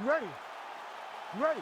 Ready. Ready.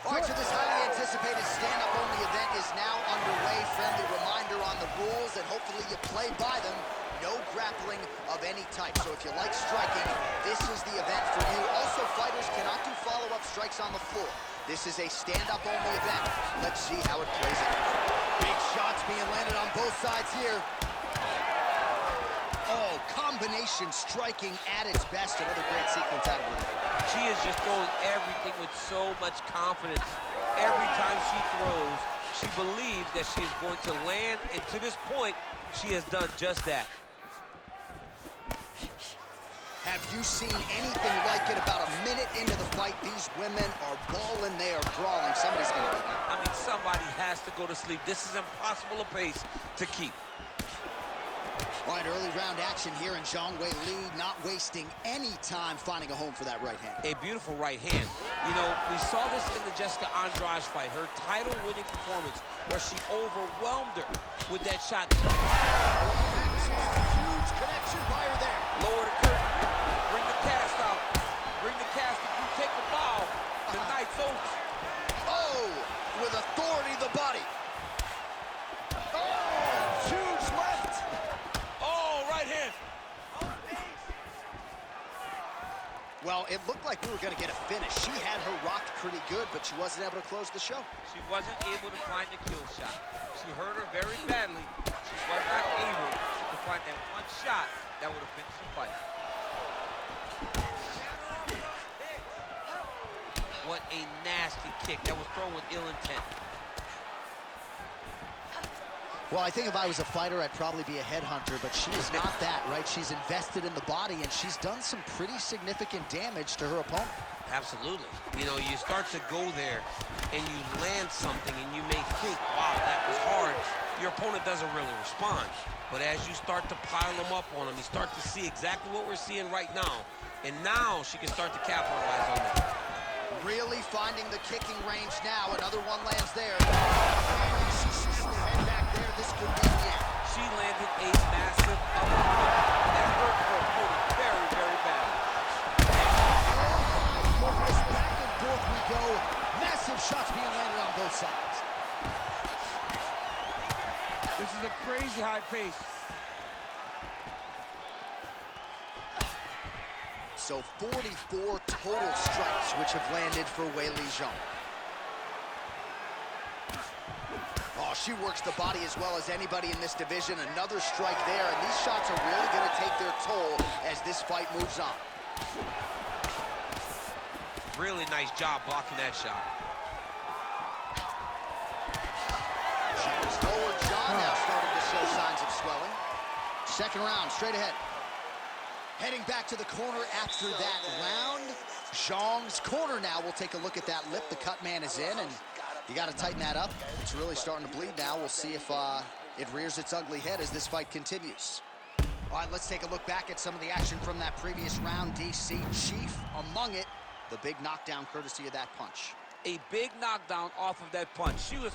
All right, so this highly anticipated stand-up only event is now underway. Friendly reminder on the rules, and hopefully you play by them. No grappling of any type. So if you like striking, this is the event for you. Also, fighters cannot do follow-up strikes on the floor. This is a stand-up only event. Let's see how it plays out. Big shots being landed on both sides here. Oh, combination striking at its best. Another great sequence out of her. She is just throwing everything with so much confidence. Every time she throws, she believes that she is going to land, and to this point, she has done just that. Have you seen anything like it? About a minute into the fight, these women are balling, they are brawling. Somebody's going to beat them. I mean, somebody has to go to sleep. This is impossible a pace to keep. All right, early round action here, and Zhang Weili not wasting any time finding a home for that right hand. A beautiful right hand. You know, we saw this in the Jessica Andrade fight, her title-winning performance, where she overwhelmed her with that shot. Huge connection by her there. Lower the curtain. Bring the cast out. Bring the cast. If you take the bow, the night's over. Oh, with authority, the body. Oh, huge left. Oh, right hand. Well, it looked like we were going to get a finish. She had her rocked pretty good, but she wasn't able to close the show. She wasn't able to find the kill shot. She hurt her very badly. She was not able to find that one shot that would have finished the fight. What a nasty kick that was thrown with ill intent. Well, I think if I was a fighter, I'd probably be a headhunter, but she is not that, right? She's invested in the body, and she's done some pretty significant damage to her opponent. Absolutely. You know, you start to go there, and you land something, and you may think, wow, that was hard. Your opponent doesn't really respond. But as you start to pile them up on him, you start to see exactly what we're seeing right now. And now she can start to capitalize on that. Really finding the kicking range now. Another one lands there. And she shoots the head back there. This could be the end. She landed a massive uppercut that hurt her opponent very, very badly. Back and forth we go. Massive shots being landed on both sides. This is a crazy high pace. So 44 total strikes which have landed for Weili Zhang. Oh, she works the body as well as anybody in this division. Another strike there, and these shots are really going to take their toll as this fight moves on. Really nice job blocking that shot. She's forward. Zhang now starting to show signs of swelling. Second round, straight ahead. Heading back to the corner after that round. Zhang's corner now. We'll take a look at that lip. The cut man is in, and you got to tighten that up. It's really starting to bleed now. We'll see if it rears its ugly head as this fight continues. All right, let's take a look back at some of the action from that previous round. DC chief among it. The big knockdown courtesy of that punch. A big knockdown off of that punch. She was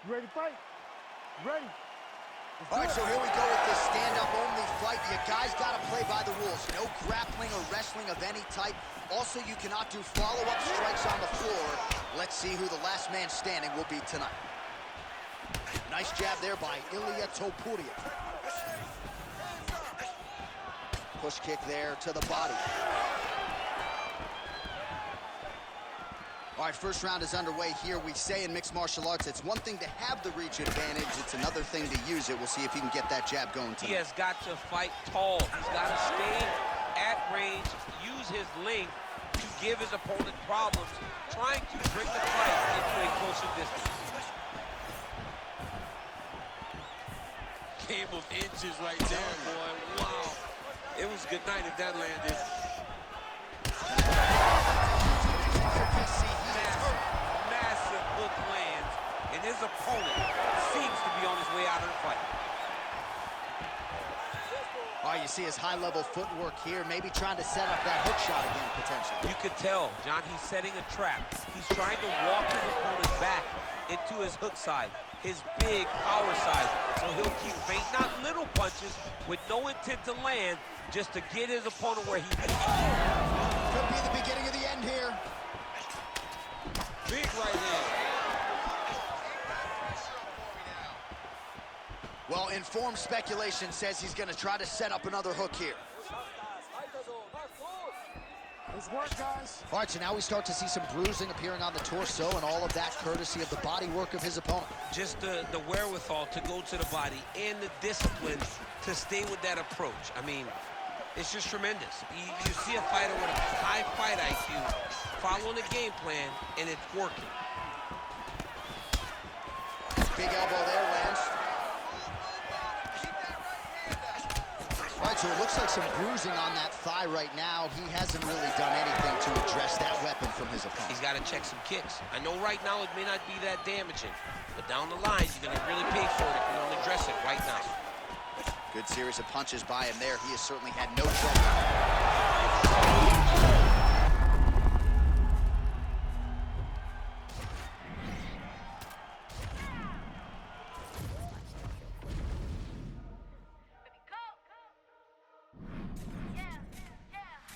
You ready to fight? Ready. All right, so here we go with this stand-up only fight. You guys got to play by the rules. No grappling or wrestling of any type. Also, you cannot do follow-up strikes on the floor. Let's see who the last man standing will be tonight. Nice jab there by Ilia Topuria. Push kick there to the body. All right, first round is underway here. We say in mixed martial arts, it's one thing to have the reach advantage. It's another thing to use it. We'll see if he can get that jab going tonight. He has got to fight tall. He's got to stay at range, use his length to give his opponent problems, trying to bring the fight into a closer distance. Game of inches right there, boy. Wow. It was good night if that landed. Massive hook lands, and his opponent seems to be on his way out of the fight. All right, you see his high-level footwork here, maybe trying to set up that hook shot again, potentially. You could tell, John, he's setting a trap. He's trying to walk his opponent back into his hook side, his big power side. So he'll keep feinting out little punches with no intent to land, just to get his opponent where he needs. Could be the beginning of the end here. Big right hand. Well, informed speculation says he's going to try to set up another hook here. Nice work, guys. All right, so now we start to see some bruising appearing on the torso, and all of that courtesy of the body work of his opponent. Just the wherewithal to go to the body and the discipline to stay with that approach. I mean, it's just tremendous. You see a fighter with a high fight IQ following a game plan, and it's working. Big elbow there, Lance. All right, so it looks like some bruising on that thigh right now. He hasn't really done anything to address that weapon from his opponent. He's got to check some kicks. I know right now it may not be that damaging, but down the line, you're going to really pay for it if you don't address it right now. Good series of punches by him there. He has certainly had no trouble.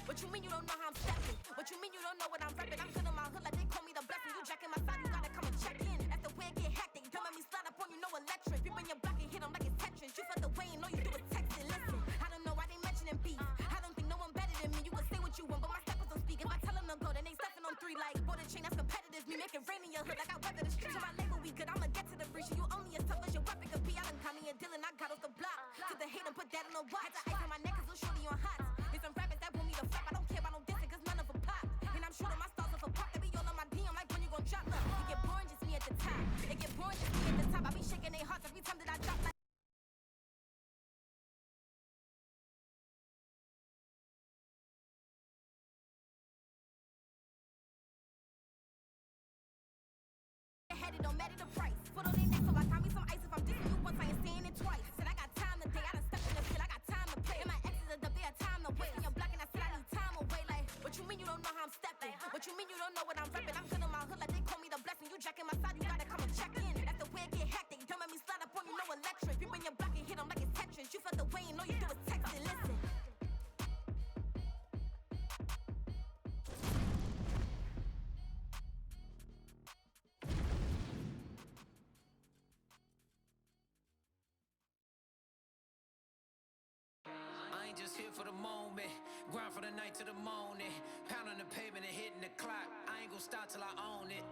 What you mean you don't know how I'm stepping? What you mean you don't know what I'm repping? I'm feeling my hood like they call me the blessing. You jacking my side, you gotta come and check in. That's the way it get hectic. Don't make me slide up on you, no electric. People in your block and hit them like it's Tetris. You felt the way and all you do is text it. Listen, I don't know why they mentioning beef. I don't think no one better than me. You can say what you want, but my steppers don't speak. If I tell them to go, then they stepping on 3 like border chain. That's competitive. Me making rain in your hood like I weather the streets. So my label we good. I'ma get to the breach. You only as tough as your weapon could be. I done caught me a Dylan. I got off the block. Took the hate and put that on the watch. Had the ice on my neck 'cause little shorty on hot. There's some rappers that want me to flop. I don't care about no dissing 'cause none of them pop. And I'm shooting my stars off a pop. They be all on my DM like when you gon' drop. Look, it get boring just me at the top. It get boring just me at the top. I be shaking their hearts every time that I drop like. It don't matter the price. Put on their neck so I got me some ice. If I'm dissing you once, I ain't saying it twice. Said I got time today. I done stepped in the field. I got time to play. And my exes are up there, time to wait. And you're blocking, I said I need time away. Like, what you mean you don't know how I'm stepping? What you mean you don't know what I'm repping? I'm feeling my hood like they call me the blessing. You jacking my side, you gotta come and check in. That's the way it get hectic. Don't make me slide up on you, no electric. People in your block and hit them like it's Tetris. You felt the way and all you do is text it. Listen. I ain't just here for the moment, grind for the night to the morning, pounding the pavement and hitting the clock. I ain't gonna stop till I own it.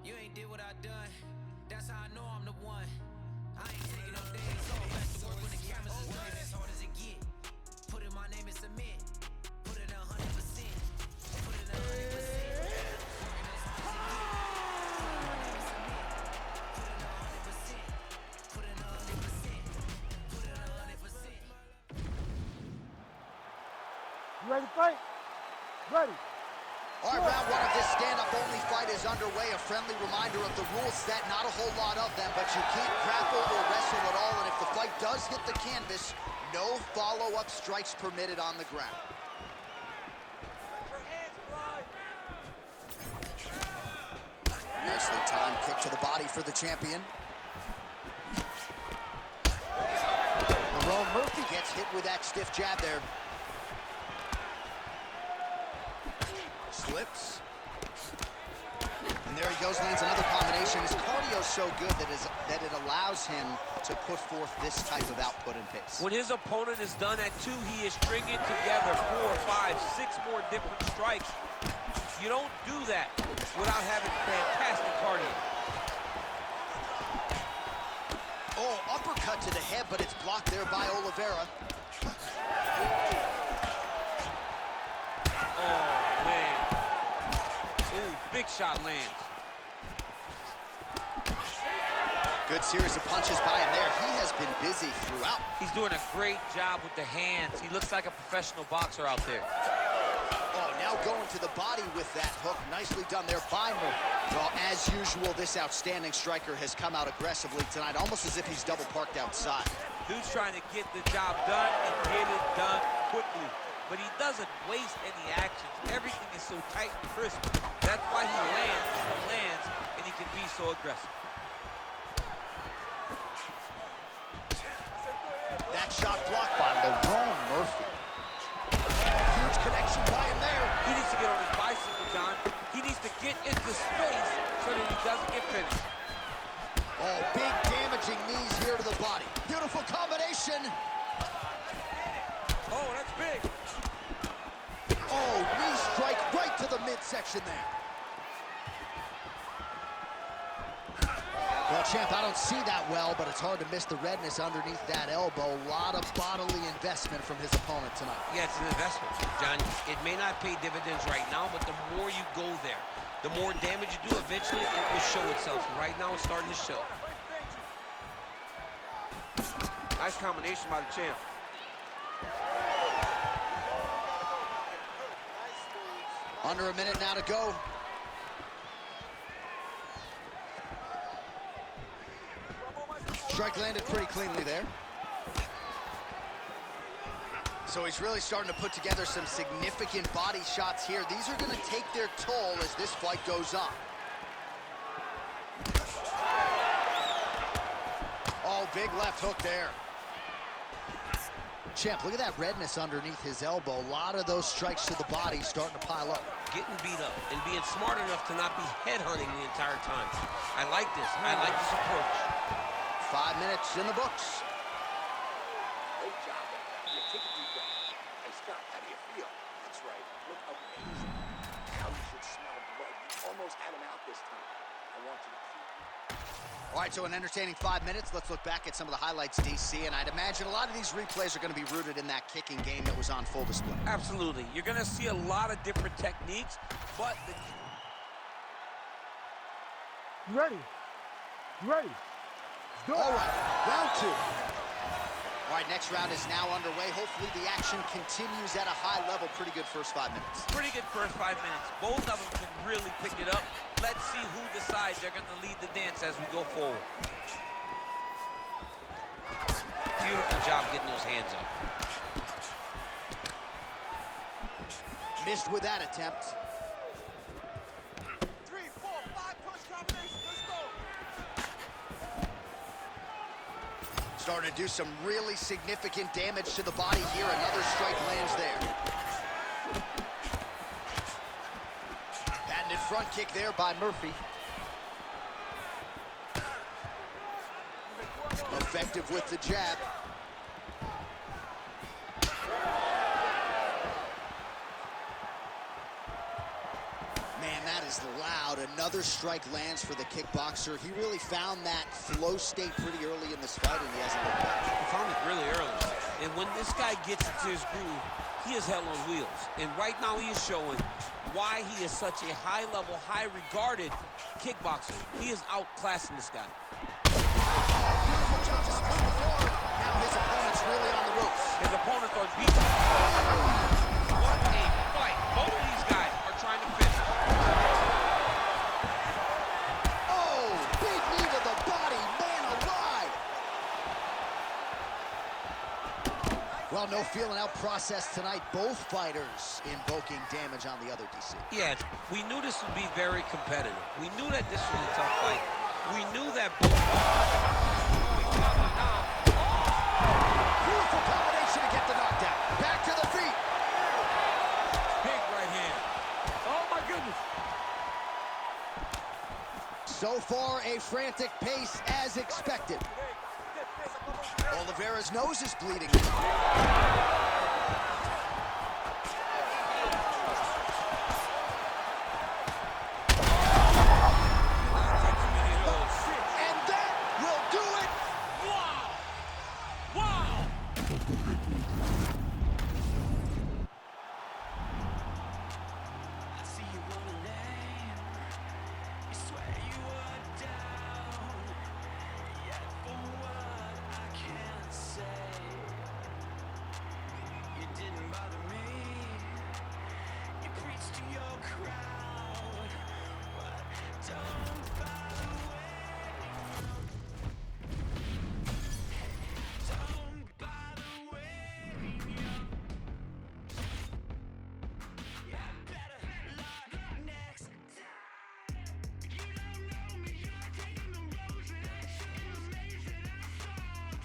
You ain't did what I done, that's how I know I'm the one. I ain't taking no days off, back to work when the cameras is done. As hard as it get, put in my name and submit, put it 100%, put it 100%. You ready to fight? Ready. All right, round one of this stand-up only fight is underway. A friendly reminder of the rules set, not a whole lot of them, but you can't grapple or wrestle at all, and if the fight does hit the canvas, no follow-up strikes permitted on the ground. Nicely timed kick to the body for the champion. Jerome Murphy gets hit with that stiff jab there. Slips. And there he goes, lands another combination. His cardio's so good that it allows him to put forth this type of output and pace. When his opponent is done at 2, he is stringing together 4, 5, 6 more different strikes. You don't do that without having fantastic cardio. Oh, uppercut to the head, but it's blocked there by Oliveira. Oh, man. Ooh, big shot lands. Good series of punches by him there. He has been busy throughout. He's doing a great job with the hands. He looks like a professional boxer out there. Oh, now going to the body with that hook. Nicely done there by Murphy. Well, as usual, this outstanding striker has come out aggressively tonight, almost as if he's double parked outside. Dude's trying to get the job done and get it done quickly. But he doesn't waste any action. Everything is so tight and crisp. That's why he lands, and he can be so aggressive. That shot blocked by Jerome Murphy. Huge connection by him there. He needs to get on his bicycle, John. He needs to get into space so that he doesn't get finished. Oh, big damaging knees here to the body. Beautiful combination. Oh, that's big. Oh, knee strike right to the midsection there. Well, champ, I don't see that well, but it's hard to miss the redness underneath that elbow. A lot of bodily investment from his opponent tonight. Yeah, it's an investment, John. It may not pay dividends right now, but the more you go there, the more damage you do, eventually it will show itself. Right now, it's starting to show. Nice combination by the champ. Under a minute now to go. Strike landed pretty cleanly there. So he's really starting to put together some significant body shots here. These are going to take their toll as this fight goes on. Oh, big left hook there. Champ, look at that redness underneath his elbow. A lot of those strikes to the body starting to pile up. Getting beat up and being smart enough to not be headhunting the entire time. I like this. I like this approach. 5 minutes in the books. Great job. You take a deep breath. Hey, Scott, how do you feel? That's right. Look amazing. Now you should smell blood. You almost had him out this time. I want you to keep... All right, so an entertaining 5 minutes. Let's look back at some of the highlights, DC, and I'd imagine a lot of these replays are going to be rooted in that kicking game that was on full display. Absolutely. You're going to see a lot of different techniques, but... You ready? You ready? All right, round 2. All right, next round is now underway. Hopefully the action continues at a high level. Pretty good first 5 minutes. Pretty good first 5 minutes. Both of them can really pick it up. Let's see who decides they're going to lead the dance as we go forward. Beautiful job getting those hands up. Missed with that attempt. 3, 4, 5 punch combination. Let's go. Starting to do some really significant damage to the body here. Another strike lands there. Patented front kick there by Murphy. Effective with the jab. Man, that is loud. Another strike lands for the kickboxer. He really found that flow state pretty early in this fight, and he hasn't looked back. He found it really early. And when this guy gets into his groove, he is hell on wheels. And right now he is showing why he is such a high-level, high-regarded kickboxer. He is outclassing this guy. Beautiful job just on the floor. Now his opponent's really on the ropes. His opponents are beating. What a fight. Both of these guys are trying to finish. Oh, big knee to the body, man alive. Well, no feeling out process tonight. Both fighters invoking damage on the other, DC. Yeah, we knew this would be very competitive. We knew that this was a tough fight. We knew that both. Beautiful So far, a frantic pace as expected. Oliveira's nose is bleeding. And that will do it. Wow! Wow! I see you wanna name. You swear you were down. Yet for what I can't say, you didn't bother me. You preached to your crowd, but don't bother waiting. Don't bother waiting. Yeah, better luck next time. You don't know me, you're taking the roads that I chose, the maze that I sought.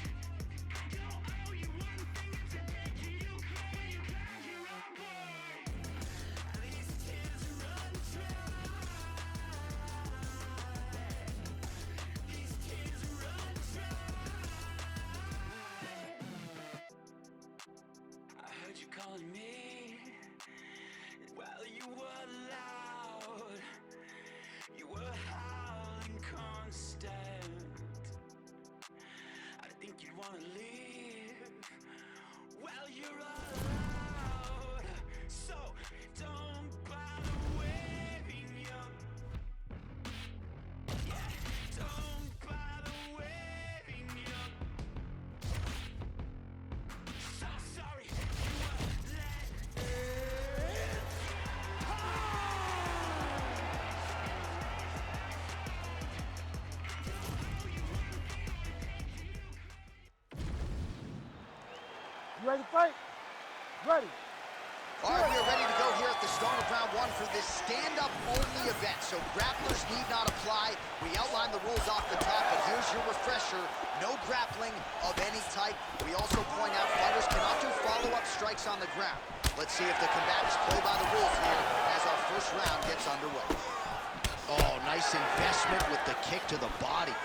I don't owe you one thing to beg you claim you climb your own board. These tears run dry. These tears run dry. I heard you calling me. Well, you were loud, you were howling constant. I think you'd wanna leave. Well, you're allowed, so don't bother waving up. Yeah, don't bother waving up. So sorry you were let. You ready to fight? Ready. All right, we are ready to go here at the start of round one for this stand-up only event. So grapplers need not apply. We outlined the rules off the top, but here's your refresher. No grappling of any type. We also point out fighters cannot do follow-up strikes on the ground. Let's see if the combatants play by the rules here as our first round gets underway. Oh, nice investment with the kick to the body.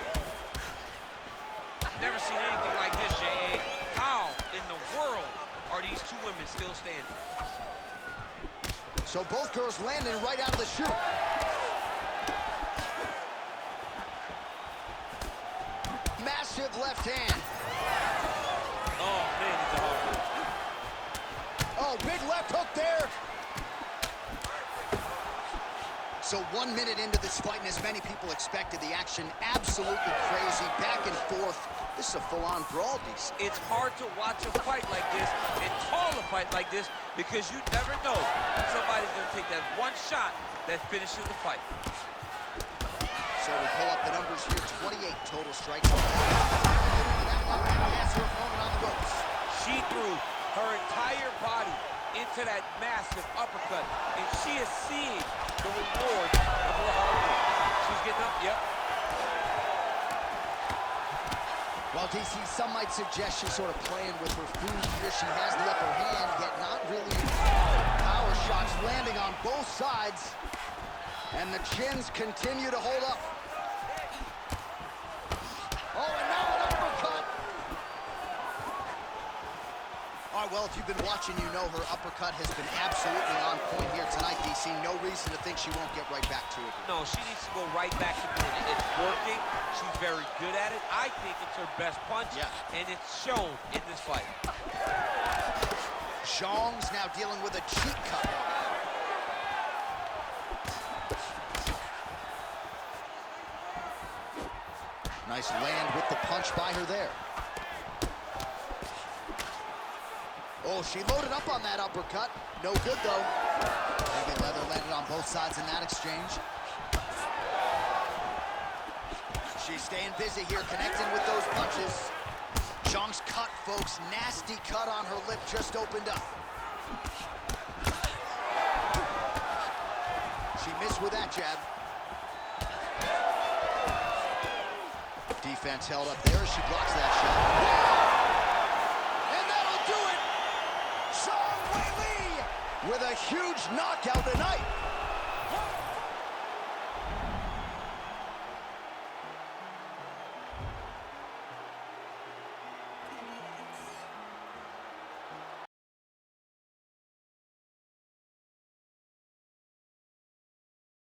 Never seen anything like this, J.A. How in the world are these two women still standing? So both girls landing right out of the chute. Massive left hand. Oh, man, it's a hard one. Oh, big left hook there. So 1 minute into this fight, and as many people expected, the action absolutely crazy, back and forth. This is a full-on brawl, DC. It's hard to watch a fight like this and call a fight like this because you never know somebody's going to take that one shot that finishes the fight. So we pull up the numbers here, 28 total strikes. Has her opponent on the ropes. She threw her entire body into that massive uppercut, and she is seeing the reward of her hard work. She's getting up, yep. Well, DC, some might suggest she's sort of playing with her food here. She has the upper hand, yet not really. Power shots landing on both sides, and the chins continue to hold up. Oh, and now an uppercut. All right, well, if you've been watching, you know her uppercut has been absolutely on point here tonight, DC. No reason to think she won't get right back to it. No, she needs to go right back to doing it. It's working. She's very good at it. I think it's her best punch, and it's shown in this fight. Zhang's now dealing with a cheek cut. Nice land with the punch by her there. Oh, she loaded up on that uppercut. No good, though. Heavy leather landed on both sides in that exchange. She's staying busy here, connecting with those punches. Zhang's cut, folks. Nasty cut on her lip just opened up. She missed with that jab. Defense held up there as she blocks that shot. And that'll do it! Zhang Weili with a huge knockout tonight.